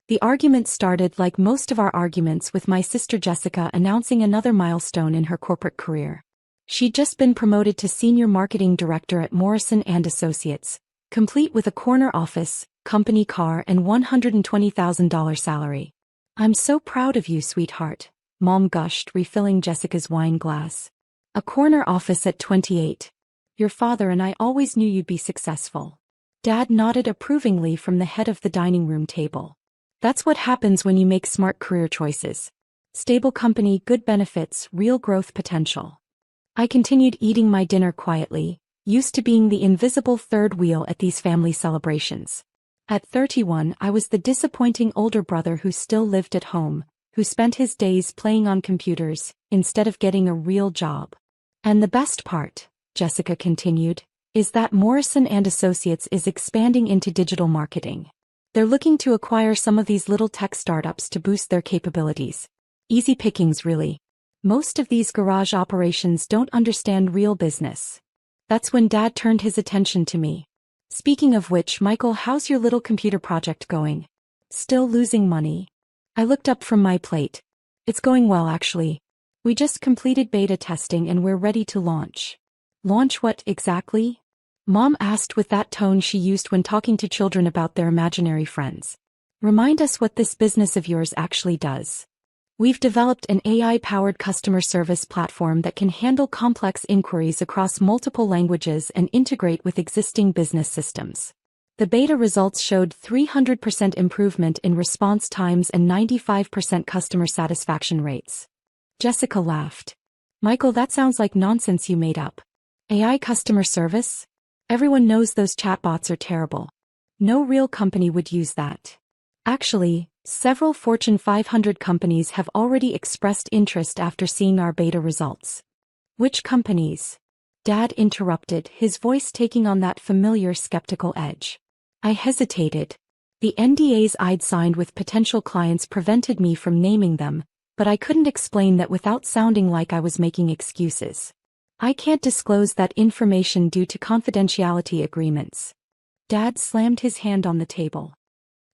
The argument started like most of our arguments with my sister Jessica announcing another milestone in her corporate career. She'd just been promoted to senior marketing director at Morrison & Associates, complete with a corner office, company car and $120,000 salary. "I'm so proud of you, sweetheart," Mom gushed, refilling Jessica's wine glass. "A corner office at 28. Your father and I always knew you'd be successful." Dad nodded approvingly from the head of the dining room table. "That's what happens when you make smart career choices. Stable company, good benefits, real growth potential." I continued eating my dinner quietly, used to being the invisible third wheel at these family celebrations. At 31, I was the disappointing older brother who still lived at home, who spent his days playing on computers, instead of getting a real job. "And the best part," Jessica continued, "is that Morrison & Associates is expanding into digital marketing. They're looking to acquire some of these little tech startups to boost their capabilities. Easy pickings, really. Most of these garage operations don't understand real business." That's when Dad turned his attention to me. "Speaking of which, Michael, how's your little computer project going? Still losing money?" I looked up from my plate. "It's going well, actually. We just completed beta testing and we're ready to launch." "Launch what exactly?" Mom asked with that tone she used when talking to children about their imaginary friends. "Remind us what this business of yours actually does." "We've developed an AI-powered customer service platform that can handle complex inquiries across multiple languages and integrate with existing business systems. The beta results showed 300% improvement in response times and 95% customer satisfaction rates." Jessica laughed. "Michael, that sounds like nonsense you made up. AI customer service? Everyone knows those chatbots are terrible. No real company would use that. Actually, several Fortune 500 companies have already expressed interest after seeing our beta results." "Which companies?" Dad interrupted, his voice taking on that familiar skeptical edge. I hesitated. The NDAs I'd signed with potential clients prevented me from naming them, but I couldn't explain that without sounding like I was making excuses. "I can't disclose that information due to confidentiality agreements." Dad slammed his hand on the table.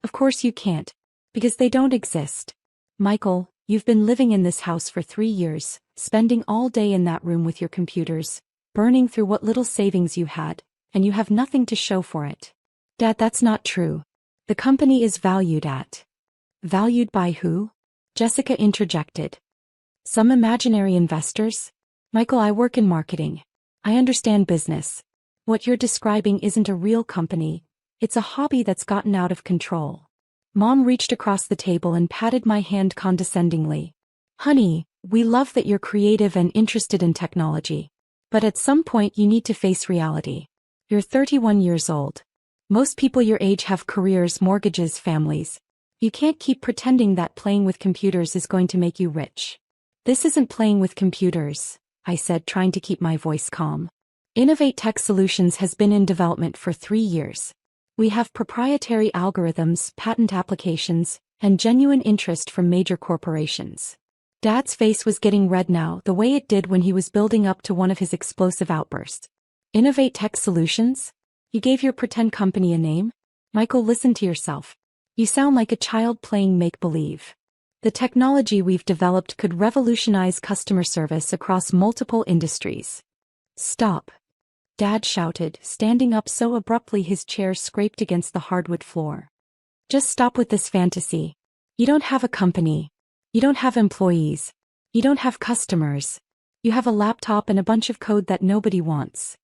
"Of course you can't. Because they don't exist. Michael, you've been living in this house for 3 years, spending all day in that room with your computers, burning through what little savings you had, and you have nothing to show for it." "Dad, that's not true. The company is valued at." "Valued by who?" Jessica interjected. "Some imaginary investors?" "Michael, I work in marketing. I understand business. What you're describing isn't a real company. It's a hobby that's gotten out of control." Mom reached across the table and patted my hand condescendingly. "Honey, we love that you're creative and interested in technology. But at some point you need to face reality. You're 31 years old. Most people your age have careers, mortgages, families. You can't keep pretending that playing with computers is going to make you rich." "This isn't playing with computers," I said, trying to keep my voice calm. "Innovate Tech Solutions has been in development for 3 years. We have proprietary algorithms, patent applications, and genuine interest from major corporations." Dad's face was getting red now, the way it did when he was building up to one of his explosive outbursts. "Innovate Tech Solutions? You gave your pretend company a name? Michael, listen to yourself. You sound like a child playing make-believe. The technology we've developed could revolutionize customer service across multiple industries." "Stop!" Dad shouted, standing up so abruptly his chair scraped against the hardwood floor. "Just stop with this fantasy. You don't have a company. You don't have employees. You don't have customers. You have a laptop and a bunch of code that nobody wants."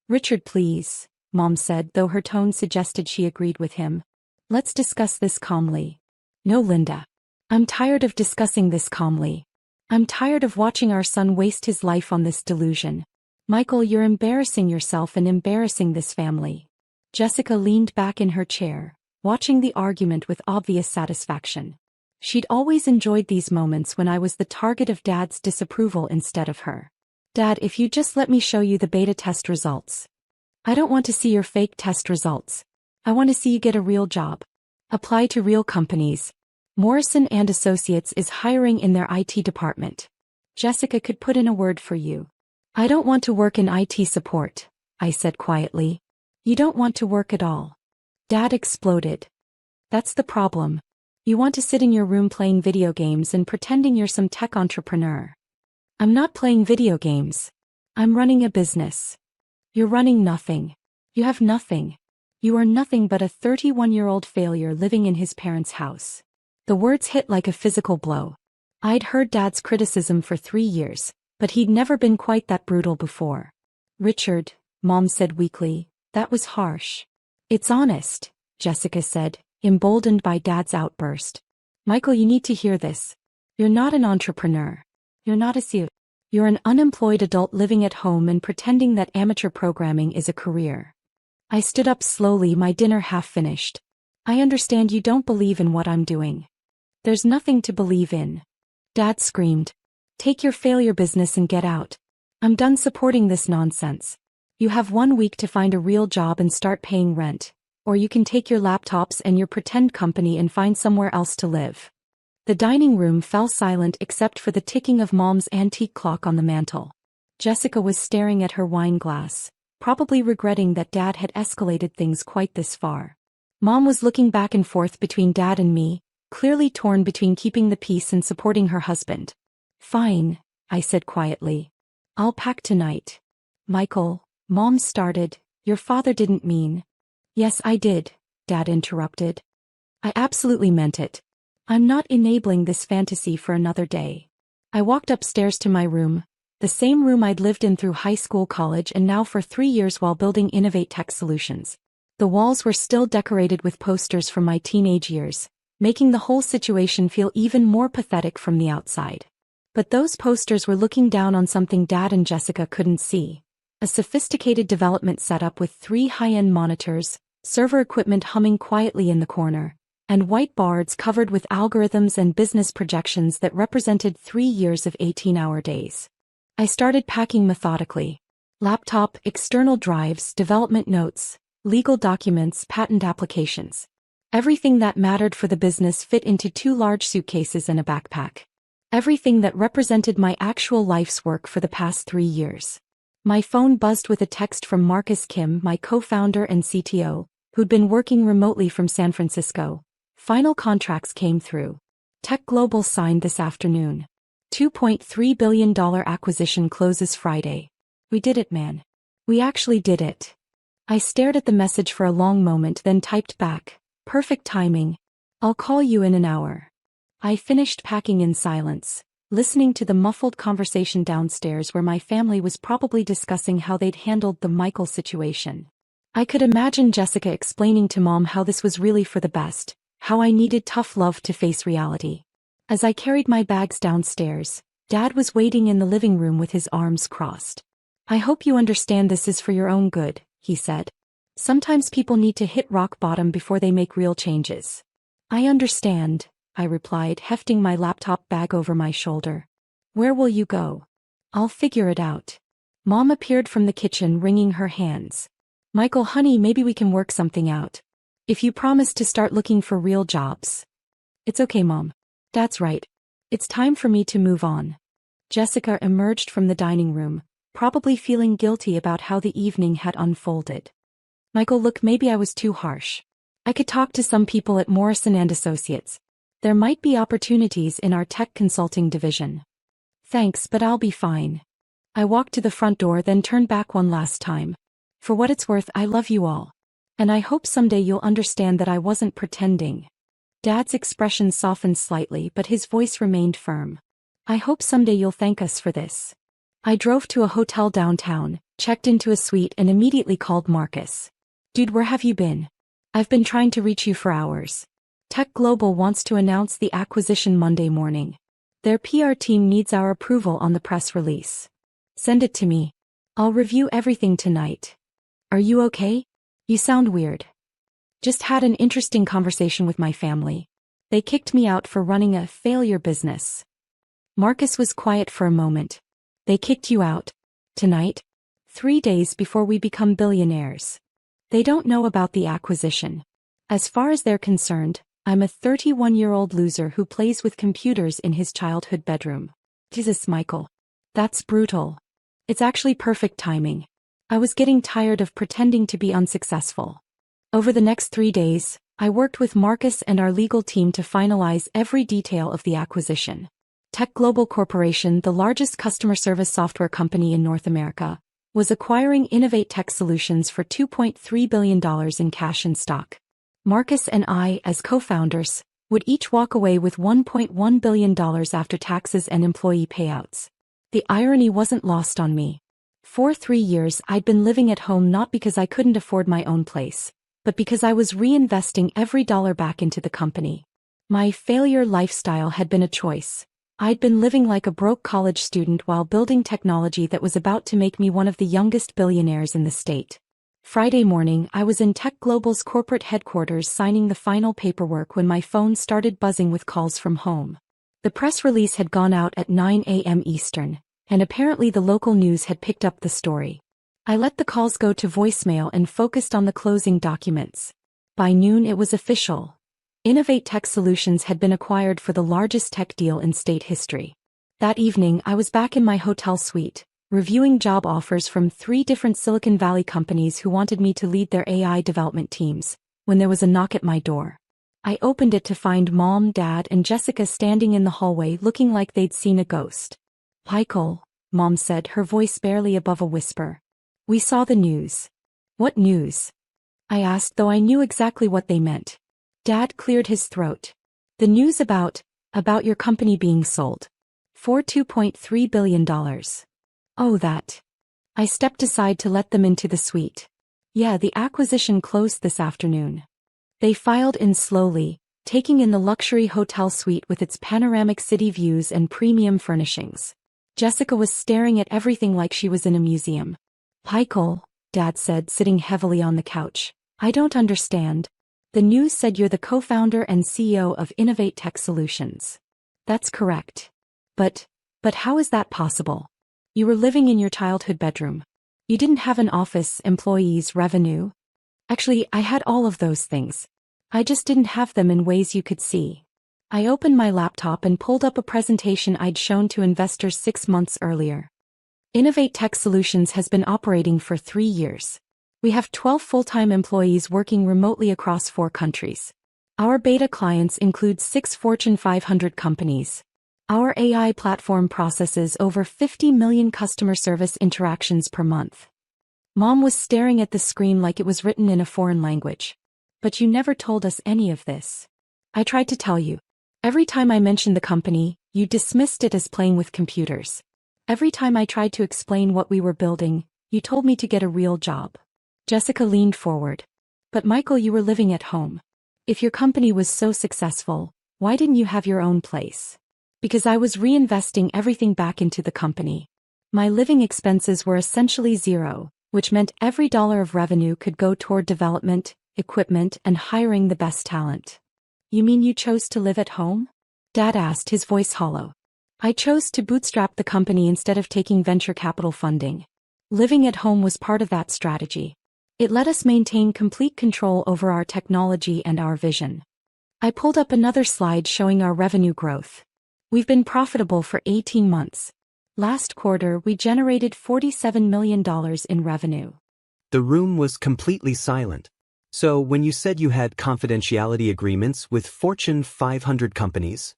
"Richard, please," Mom said, though her tone suggested she agreed with him. "Let's discuss this calmly." "No, Linda. I'm tired of discussing this calmly. I'm tired of watching our son waste his life on this delusion. Michael, you're embarrassing yourself and embarrassing this family." Jessica leaned back in her chair, watching the argument with obvious satisfaction. She'd always enjoyed these moments when I was the target of Dad's disapproval instead of her. "Dad, if you just let me show you the beta test results." "I don't want to see your fake test results. I want to see you get a real job. Apply to real companies. Morrison & Associates is hiring in their IT department. Jessica could put in a word for you." "I don't want to work in IT support," I said quietly. "You don't want to work at all." Dad exploded. "That's the problem. You want to sit in your room playing video games and pretending you're some tech entrepreneur. I'm not playing video games. I'm running a business. You're running nothing. You have nothing. You are nothing but a 31-year-old failure living in his parents' house. The words hit like a physical blow. I'd heard Dad's criticism for 3 years, but he'd never been quite that brutal before. Richard, Mom said weakly, that was harsh. It's honest, Jessica said, emboldened by Dad's outburst. Michael, you need to hear this. You're not an entrepreneur. You're not a CEO. You're an unemployed adult living at home and pretending that amateur programming is a career. I stood up slowly, my dinner half finished. I understand you don't believe in what I'm doing. There's nothing to believe in. Dad screamed. Take your failure business and get out. I'm done supporting this nonsense. You have 1 week to find a real job and start paying rent, or you can take your laptops and your pretend company and find somewhere else to live. The dining room fell silent except for the ticking of Mom's antique clock on the mantel. Jessica was staring at her wine glass, probably regretting that Dad had escalated things quite this far. Mom was looking back and forth between Dad and me, clearly torn between keeping the peace and supporting her husband. Fine, I said quietly. I'll pack tonight. Michael, Mom started, your father didn't mean. Yes, I did, Dad interrupted. I absolutely meant it. I'm not enabling this fantasy for another day. I walked upstairs to my room, the same room I'd lived in through high school, college, and now for 3 years while building Innovate Tech Solutions. The walls were still decorated with posters from my teenage years, making the whole situation feel even more pathetic from the outside. But those posters were looking down on something Dad and Jessica couldn't see. A sophisticated development setup with 3 high-end monitors, server equipment humming quietly in the corner, and whiteboards covered with algorithms and business projections that represented 3 years of 18-hour days. I started packing methodically. Laptop, external drives, development notes, legal documents, patent applications. Everything that mattered for the business fit into 2 large suitcases and a backpack. Everything that represented my actual life's work for the past 3 years. My phone buzzed with a text from Marcus Kim, my co-founder and CTO, who'd been working remotely from San Francisco. Final contracts came through. Tech Global signed this afternoon. $2.3 billion acquisition closes Friday. We did it, man. We actually did it. I stared at the message for a long moment, then typed back, perfect timing. I'll call you in an hour. I finished packing in silence, listening to the muffled conversation downstairs where my family was probably discussing how they'd handled the Michael situation. I could imagine Jessica explaining to Mom how this was really for the best, how I needed tough love to face reality. As I carried my bags downstairs, Dad was waiting in the living room with his arms crossed. I hope you understand this is for your own good, he said. Sometimes people need to hit rock bottom before they make real changes. I understand, I replied, hefting my laptop bag over my shoulder. Where will you go? I'll figure it out. Mom appeared from the kitchen wringing her hands. Michael, honey, maybe we can work something out. If you promise to start looking for real jobs. It's okay, Mom. That's right. It's time for me to move on. Jessica emerged from the dining room, probably feeling guilty about how the evening had unfolded. Michael, look, maybe I was too harsh. I could talk to some people at Morrison & Associates. There might be opportunities in our tech consulting division. Thanks, but I'll be fine. I walked to the front door, then turned back one last time. For what it's worth, I love you all. And I hope someday you'll understand that I wasn't pretending. Dad's expression softened slightly, but his voice remained firm. I hope someday you'll thank us for this. I drove to a hotel downtown, checked into a suite, and immediately called Marcus. Dude, where have you been? I've been trying to reach you for hours. Tech Global wants to announce the acquisition Monday morning. Their PR team needs our approval on the press release. Send it to me. I'll review everything tonight. Are you okay? You sound weird. Just had an interesting conversation with my family. They kicked me out for running a failure business. Marcus was quiet for a moment. They kicked you out? Tonight? 3 days before we become billionaires. They don't know about the acquisition. As far as they're concerned, I'm a 31-year-old loser who plays with computers in his childhood bedroom. Jesus, Michael. That's brutal. It's actually perfect timing. I was getting tired of pretending to be unsuccessful. Over the next 3 days, I worked with Marcus and our legal team to finalize every detail of the acquisition. Tech Global Corporation, the largest customer service software company in North America, was acquiring Innovate Tech Solutions for $2.3 billion in cash and stock. Marcus and I, as co-founders, would each walk away with $1.1 billion after taxes and employee payouts. The irony wasn't lost on me. For 3 years I'd been living at home not because I couldn't afford my own place, but because I was reinvesting every dollar back into the company. My failure lifestyle had been a choice. I'd been living like a broke college student while building technology that was about to make me one of the youngest billionaires in the state. Friday morning, I was in Tech Global's corporate headquarters signing the final paperwork when my phone started buzzing with calls from home. The press release had gone out at 9 a.m. Eastern, and apparently the local news had picked up the story. I let the calls go to voicemail and focused on the closing documents. By noon it was official. Innovate Tech Solutions had been acquired for the largest tech deal in state history. That evening I was back in my hotel suite, reviewing job offers from 3 different Silicon Valley companies who wanted me to lead their AI development teams, when there was a knock at my door. I opened it to find Mom, Dad, and Jessica standing in the hallway looking like they'd seen a ghost. "Michael," Mom said, her voice barely above a whisper. "We saw the news." "What news?" I asked, though I knew exactly what they meant. Dad cleared his throat. "The news about your company being sold. For $2.3 billion. Oh, that." I stepped aside to let them into the suite. "Yeah, the acquisition closed this afternoon." They filed in slowly, taking in the luxury hotel suite with its panoramic city views and premium furnishings. Jessica was staring at everything like she was in a museum. "Michael," Dad said, sitting heavily on the couch, "I don't understand. The news said you're the co-founder and CEO of Innovate Tech Solutions." "That's correct. But how is that possible? You were living in your childhood bedroom. You didn't have an office, employees, revenue." "Actually, I had all of those things. I just didn't have them in ways you could see." I opened my laptop and pulled up a presentation I'd shown to investors 6 months earlier. Innovate Tech Solutions has been operating for 3 years. We have 12 full-time employees working remotely across 4 countries. Our beta clients include 6 Fortune 500 companies. Our AI platform processes over 50 million customer service interactions per month. Mom was staring at the screen like it was written in a foreign language. "But you never told us any of this." "I tried to tell you. Every time I mentioned the company, you dismissed it as playing with computers. Every time I tried to explain what we were building, you told me to get a real job." Jessica leaned forward. "But Michael, you were living at home. If your company was so successful, why didn't you have your own place?" "Because I was reinvesting everything back into the company. My living expenses were essentially zero, which meant every dollar of revenue could go toward development, equipment, and hiring the best talent." "You mean you chose to live at home?" Dad asked, his voice hollow. "I chose to bootstrap the company instead of taking venture capital funding. Living at home was part of that strategy. It let us maintain complete control over our technology and our vision." I pulled up another slide showing our revenue growth. We've been profitable for 18 months. Last quarter, we generated $47 million in revenue. The room was completely silent. "So when you said you had confidentiality agreements with Fortune 500 companies?"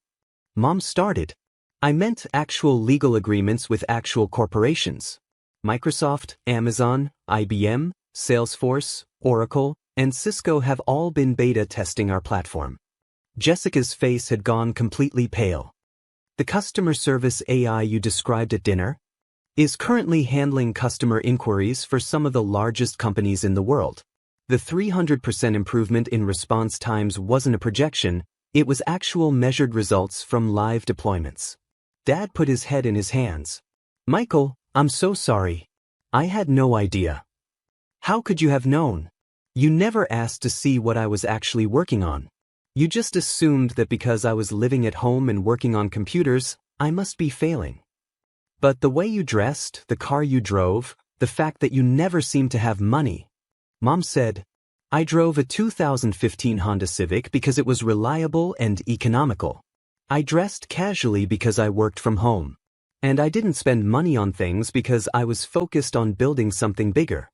Mom started. "I meant actual legal agreements with actual corporations. Microsoft, Amazon, IBM, Salesforce, Oracle, and Cisco have all been beta testing our platform." Jessica's face had gone completely pale. "The customer service AI you described at dinner is currently handling customer inquiries for some of the largest companies in the world. The 300% improvement in response times wasn't a projection, it was actual measured results from live deployments." Dad put his head in his hands. "Michael, I'm so sorry. I had no idea." "How could you have known? You never asked to see what I was actually working on. You just assumed that because I was living at home and working on computers, I must be failing. But the way you dressed, the car you drove, the fact that you never seemed to have money." Mom said, "I drove a 2015 Honda Civic because it was reliable and economical. I dressed casually because I worked from home. And I didn't spend money on things because I was focused on building something bigger."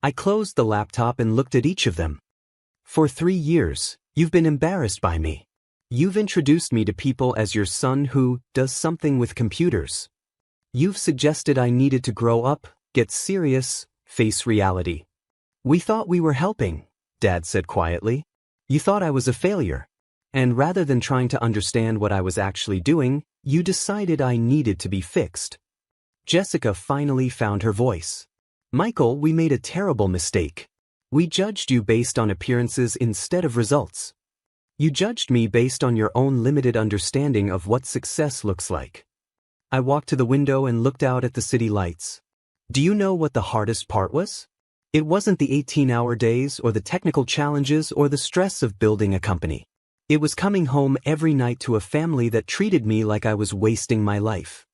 I closed the laptop and looked at each of them. For 3 years, you've been embarrassed by me. You've introduced me to people as your son who does something with computers. You've suggested I needed to grow up, get serious, face reality. We thought we were helping, Dad said quietly. You thought I was a failure. And rather than trying to understand what I was actually doing, you decided I needed to be fixed. Jessica finally found her voice. Michael, we made a terrible mistake. We judged you based on appearances instead of results. You judged me based on your own limited understanding of what success looks like. I walked to the window and looked out at the city lights. Do you know what the hardest part was? It wasn't the 18-hour days or the technical challenges or the stress of building a company. It was coming home every night to a family that treated me like I was wasting my life.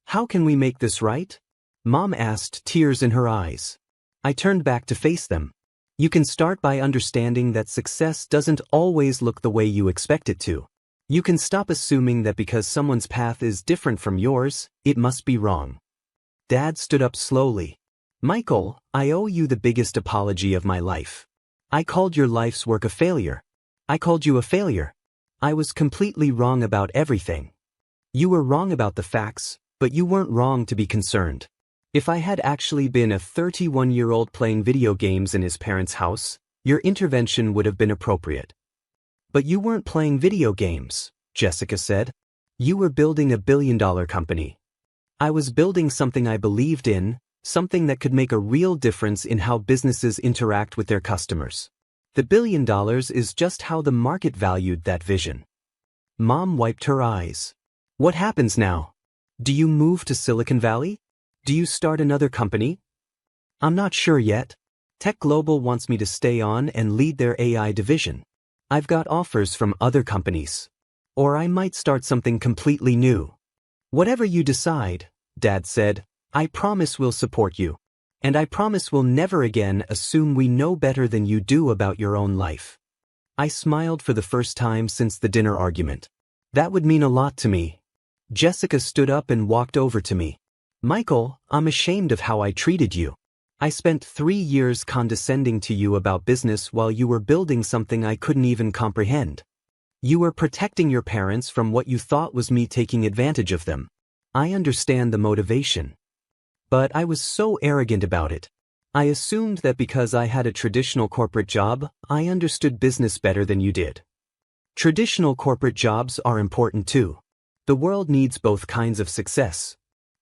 How can we make this right? Mom asked, tears in her eyes. I turned back to face them. You can start by understanding that success doesn't always look the way you expect it to. You can stop assuming that because someone's path is different from yours, it must be wrong. Dad stood up slowly. Michael, I owe you the biggest apology of my life. I called your life's work a failure. I called you a failure. I was completely wrong about everything. You were wrong about the facts, but you weren't wrong to be concerned. If I had actually been a 31-year-old playing video games in his parents' house, your intervention would have been appropriate. But you weren't playing video games, Jessica said. You were building a billion-dollar company. I was building something I believed in, something that could make a real difference in how businesses interact with their customers. The $1 billion is just how the market valued that vision. Mom wiped her eyes. What happens now? Do you move to Silicon Valley? Do you start another company? I'm not sure yet. Tech Global wants me to stay on and lead their AI division. I've got offers from other companies. Or I might start something completely new. Whatever you decide, Dad said, I promise we'll support you. And I promise we'll never again assume we know better than you do about your own life. I smiled for the first time since the dinner argument. That would mean a lot to me. Jessica stood up and walked over to me. Michael, I'm ashamed of how I treated you. I spent 3 years condescending to you about business while you were building something I couldn't even comprehend. You were protecting your parents from what you thought was me taking advantage of them. I understand the motivation. But I was so arrogant about it. I assumed that because I had a traditional corporate job, I understood business better than you did. Traditional corporate jobs are important too. The world needs both kinds of success.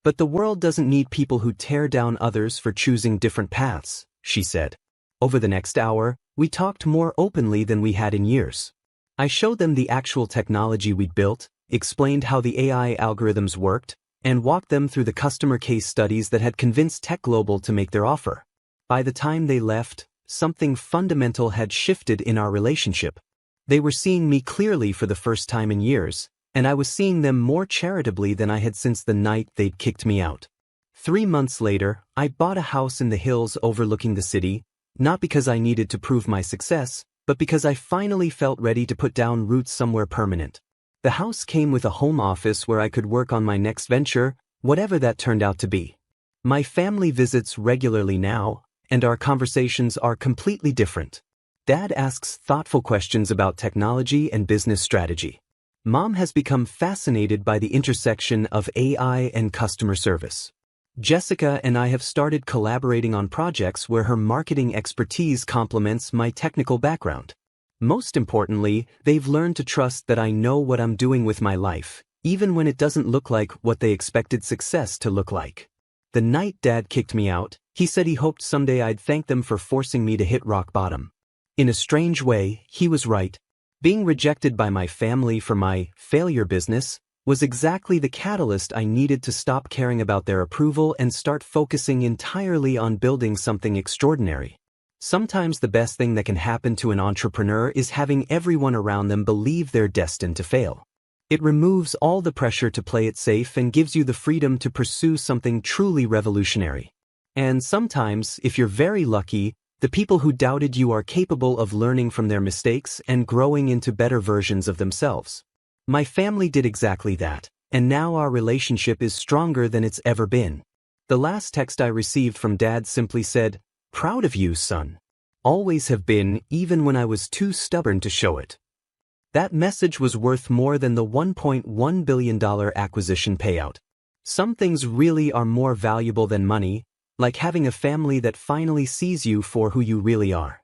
But the world doesn't need people who tear down others for choosing different paths, she said. Over the next hour, we talked more openly than we had in years. I showed them the actual technology we'd built, explained how the AI algorithms worked, and walked them through the customer case studies that had convinced Tech Global to make their offer. By the time they left, something fundamental had shifted in our relationship. They were seeing me clearly for the first time in years, and I was seeing them more charitably than I had since the night they'd kicked me out. 3 months later, I bought a house in the hills overlooking the city, not because I needed to prove my success, but because I finally felt ready to put down roots somewhere permanent. The house came with a home office where I could work on my next venture, whatever that turned out to be. My family visits regularly now, and our conversations are completely different. Dad asks thoughtful questions about technology and business strategy. Mom has become fascinated by the intersection of AI and customer service. Jessica and I have started collaborating on projects where her marketing expertise complements my technical background. Most importantly, they've learned to trust that I know what I'm doing with my life, even when it doesn't look like what they expected success to look like. The night Dad kicked me out, he said he hoped someday I'd thank them for forcing me to hit rock bottom. In a strange way, he was right. Being rejected by my family for my failure business was exactly the catalyst I needed to stop caring about their approval and start focusing entirely on building something extraordinary. Sometimes the best thing that can happen to an entrepreneur is having everyone around them believe they're destined to fail. It removes all the pressure to play it safe and gives you the freedom to pursue something truly revolutionary. And sometimes, if you're very lucky, the people who doubted you are capable of learning from their mistakes and growing into better versions of themselves. My family did exactly that, and now our relationship is stronger than it's ever been. The last text I received from Dad simply said, "Proud of you, son." Always have been, even when I was too stubborn to show it. That message was worth more than the $1.1 billion acquisition payout. Some things really are more valuable than money, like having a family that finally sees you for who you really are.